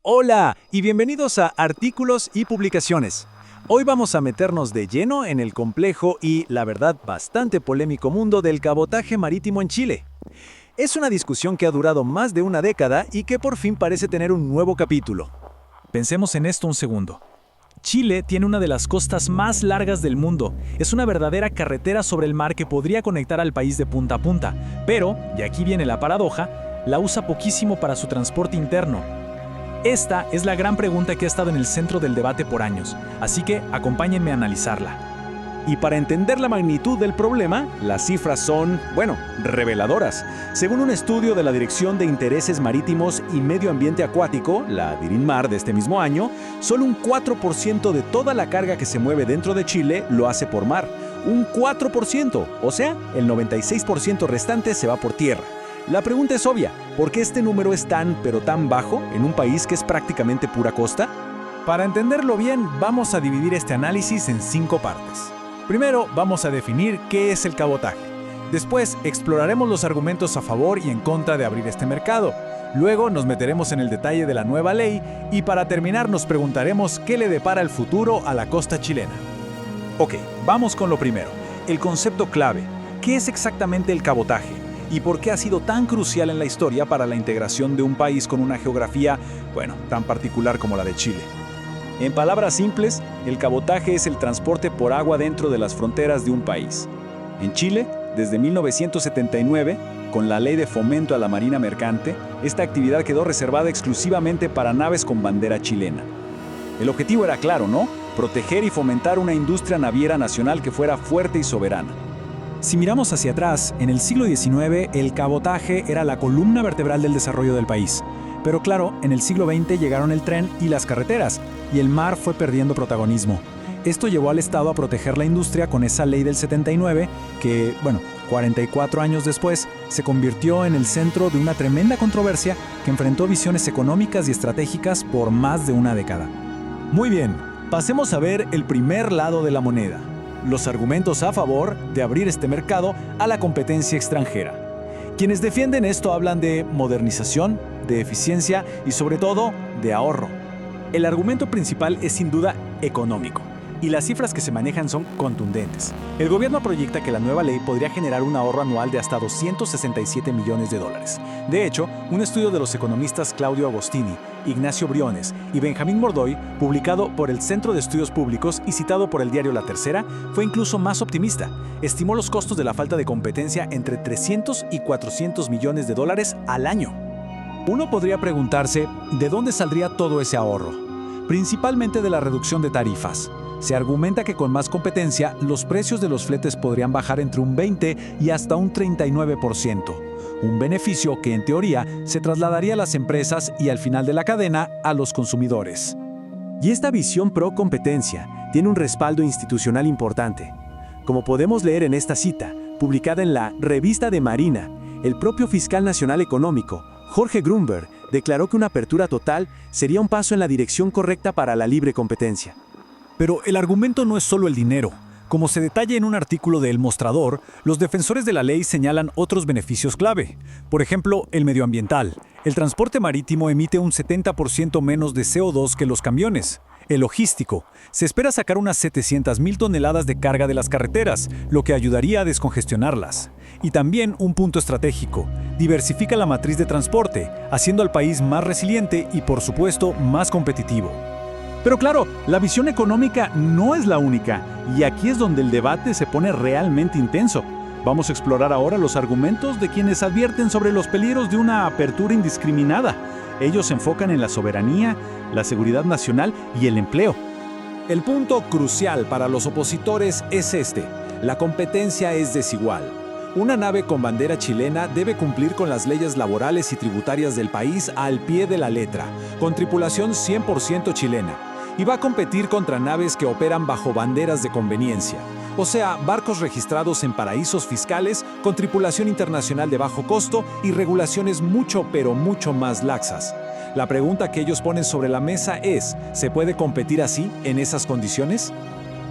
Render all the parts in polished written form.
Hola y bienvenidos a Artículos y Publicaciones. Hoy vamos a meternos de lleno en el complejo y, la verdad, bastante polémico mundo del cabotaje marítimo en Chile. Es una discusión que ha durado más de una década y que por fin parece tener un nuevo capítulo. Pensemos en esto un segundo. Chile tiene una de las costas más largas del mundo. Es una verdadera carretera sobre el mar que podría conectar al país de punta a punta, pero, y aquí viene la paradoja, la usa poquísimo para su transporte interno. Esta es la gran pregunta que ha estado en el centro del debate por años, así que acompáñenme a analizarla. Y para entender la magnitud del problema, las cifras son, reveladoras. Según un estudio de la Dirección de Intereses Marítimos y Medio Ambiente Acuático, la DIRINMAR de este mismo año, solo un 4% de toda la carga que se mueve dentro de Chile lo hace por mar. Un 4%, o sea, el 96% restante se va por tierra. La pregunta es obvia, ¿por qué este número es tan, pero tan bajo en un país que es prácticamente pura costa? Para entenderlo bien, vamos a dividir este análisis en 5 partes. Primero, vamos a definir qué es el cabotaje. Después, exploraremos los argumentos a favor y en contra de abrir este mercado. Luego, nos meteremos en el detalle de la nueva ley y para terminar nos preguntaremos qué le depara el futuro a la costa chilena. Ok, vamos con lo primero, el concepto clave. ¿Qué es exactamente el cabotaje? ¿Y por qué ha sido tan crucial en la historia para la integración de un país con una geografía, tan particular como la de Chile? En palabras simples, el cabotaje es el transporte por agua dentro de las fronteras de un país. En Chile, desde 1979, con la Ley de Fomento a la Marina Mercante, esta actividad quedó reservada exclusivamente para naves con bandera chilena. El objetivo era claro, ¿no? Proteger y fomentar una industria naviera nacional que fuera fuerte y soberana. Si miramos hacia atrás, en el siglo XIX el cabotaje era la columna vertebral del desarrollo del país. Pero claro, en el siglo XX llegaron el tren y las carreteras, y el mar fue perdiendo protagonismo. Esto llevó al Estado a proteger la industria con esa ley del 79, que, 44 años después, se convirtió en el centro de una tremenda controversia que enfrentó visiones económicas y estratégicas por más de una década. Muy bien, pasemos a ver el primer lado de la moneda. Los argumentos a favor de abrir este mercado a la competencia extranjera. Quienes defienden esto hablan de modernización, de eficiencia y sobre todo de ahorro. El argumento principal es sin duda económico, y las cifras que se manejan son contundentes. El gobierno proyecta que la nueva ley podría generar un ahorro anual de hasta $267 millones. De hecho, un estudio de los economistas Claudio Agostini, Ignacio Briones y Benjamín Mordoy, publicado por el Centro de Estudios Públicos y citado por el diario La Tercera, fue incluso más optimista. Estimó los costos de la falta de competencia entre $300 y $400 millones al año. Uno podría preguntarse, ¿de dónde saldría todo ese ahorro? Principalmente de la reducción de tarifas. Se argumenta que con más competencia, los precios de los fletes podrían bajar entre un 20 y hasta un 39%. Un beneficio que en teoría se trasladaría a las empresas y al final de la cadena a los consumidores. Y esta visión pro competencia tiene un respaldo institucional importante. Como podemos leer en esta cita, publicada en la Revista de Marina, el propio fiscal nacional económico, Jorge Grunberg, declaró que una apertura total sería un paso en la dirección correcta para la libre competencia. Pero el argumento no es solo el dinero. Como se detalla en un artículo de El Mostrador, los defensores de la ley señalan otros beneficios clave. Por ejemplo, el medioambiental. El transporte marítimo emite un 70% menos de CO2 que los camiones. El logístico. Se espera sacar unas 700,000 toneladas de carga de las carreteras, lo que ayudaría a descongestionarlas. Y también un punto estratégico. Diversifica la matriz de transporte, haciendo al país más resiliente y, por supuesto, más competitivo. Pero claro, la visión económica no es la única, y aquí es donde el debate se pone realmente intenso. Vamos a explorar ahora los argumentos de quienes advierten sobre los peligros de una apertura indiscriminada. Ellos se enfocan en la soberanía, la seguridad nacional y el empleo. El punto crucial para los opositores es este: la competencia es desigual. Una nave con bandera chilena debe cumplir con las leyes laborales y tributarias del país al pie de la letra, con tripulación 100% chilena, y va a competir contra naves que operan bajo banderas de conveniencia, o sea, barcos registrados en paraísos fiscales con tripulación internacional de bajo costo y regulaciones mucho más laxas. La pregunta que ellos ponen sobre la mesa es, ¿se puede competir así, en esas condiciones?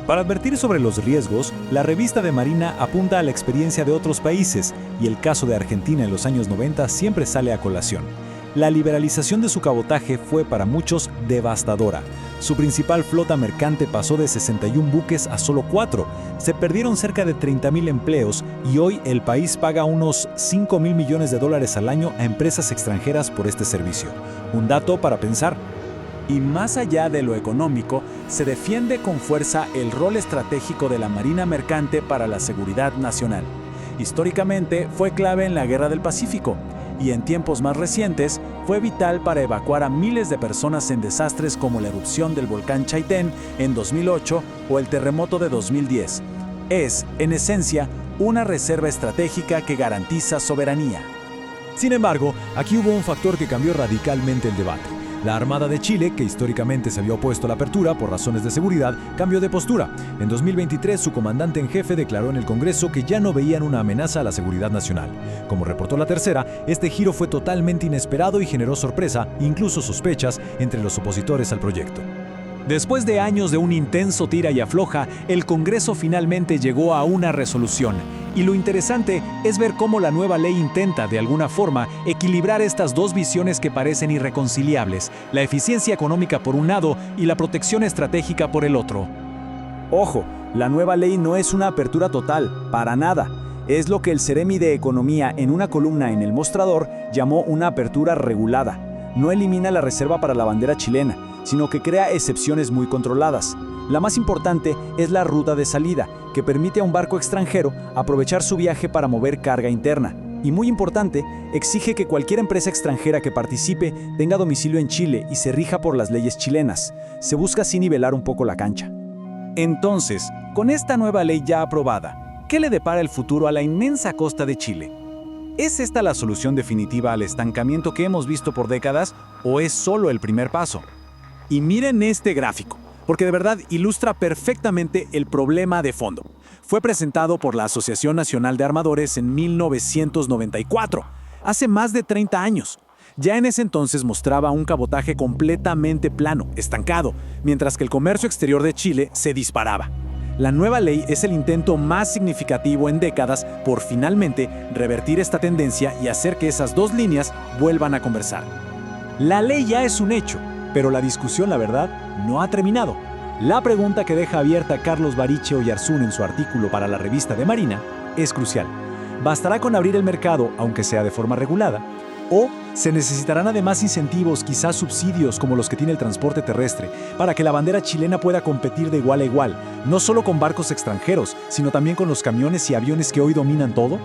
Para advertir sobre los riesgos, la revista de Marina apunta a la experiencia de otros países y el caso de Argentina en los años 90 siempre sale a colación. La liberalización de su cabotaje fue para muchos devastadora. Su principal flota mercante pasó de 61 buques a solo 4. Se perdieron cerca de 30.000 empleos y hoy el país paga unos $5.000 millones al año a empresas extranjeras por este servicio. Un dato para pensar. Y más allá de lo económico, se defiende con fuerza el rol estratégico de la Marina Mercante para la seguridad nacional. Históricamente fue clave en la Guerra del Pacífico y en tiempos más recientes fue vital para evacuar a miles de personas en desastres como la erupción del volcán Chaitén en 2008 o el terremoto de 2010. Es, en esencia, una reserva estratégica que garantiza soberanía. Sin embargo, aquí hubo un factor que cambió radicalmente el debate. La Armada de Chile, que históricamente se había opuesto a la apertura por razones de seguridad, cambió de postura. En 2023, su comandante en jefe declaró en el Congreso que ya no veían una amenaza a la seguridad nacional. Como reportó La Tercera, este giro fue totalmente inesperado y generó sorpresa, incluso sospechas, entre los opositores al proyecto. Después de años de un intenso tira y afloja, el Congreso finalmente llegó a una resolución. Y lo interesante es ver cómo la nueva ley intenta, de alguna forma, equilibrar estas dos visiones que parecen irreconciliables, la eficiencia económica por un lado y la protección estratégica por el otro. Ojo, la nueva ley no es una apertura total, para nada. Es lo que el Ceremi de Economía en una columna en El Mostrador llamó una apertura regulada. No elimina la reserva para la bandera chilena, sino que crea excepciones muy controladas. La más importante es la ruta de salida, que permite a un barco extranjero aprovechar su viaje para mover carga interna. Y muy importante, exige que cualquier empresa extranjera que participe tenga domicilio en Chile y se rija por las leyes chilenas. Se busca así nivelar un poco la cancha. Entonces, con esta nueva ley ya aprobada, ¿qué le depara el futuro a la inmensa costa de Chile? ¿Es esta la solución definitiva al estancamiento que hemos visto por décadas o es solo el primer paso? Y miren este gráfico, porque de verdad ilustra perfectamente el problema de fondo. Fue presentado por la Asociación Nacional de Armadores en 1994, hace más de 30 años. Ya en ese entonces mostraba un cabotaje completamente plano, estancado, mientras que el comercio exterior de Chile se disparaba. La nueva ley es el intento más significativo en décadas por finalmente revertir esta tendencia y hacer que esas dos líneas vuelvan a conversar. La ley ya es un hecho, pero la discusión, la verdad, no ha terminado. La pregunta que deja abierta Carlos Bariche Oyarzún en su artículo para la revista de Marina es crucial. ¿Bastará con abrir el mercado, aunque sea de forma regulada? ¿O se necesitarán además incentivos, quizás subsidios como los que tiene el transporte terrestre, para que la bandera chilena pueda competir de igual a igual, no solo con barcos extranjeros, sino también con los camiones y aviones que hoy dominan todo?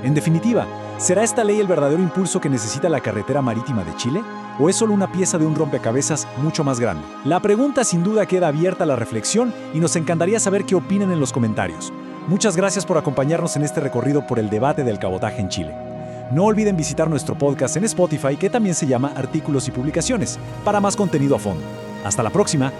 En definitiva, ¿será esta ley el verdadero impulso que necesita la carretera marítima de Chile? ¿O es solo una pieza de un rompecabezas mucho más grande? La pregunta sin duda queda abierta a la reflexión y nos encantaría saber qué opinan en los comentarios. Muchas gracias por acompañarnos en este recorrido por el debate del cabotaje en Chile. No olviden visitar nuestro podcast en Spotify, que también se llama Artículos y Publicaciones, para más contenido a fondo. Hasta la próxima.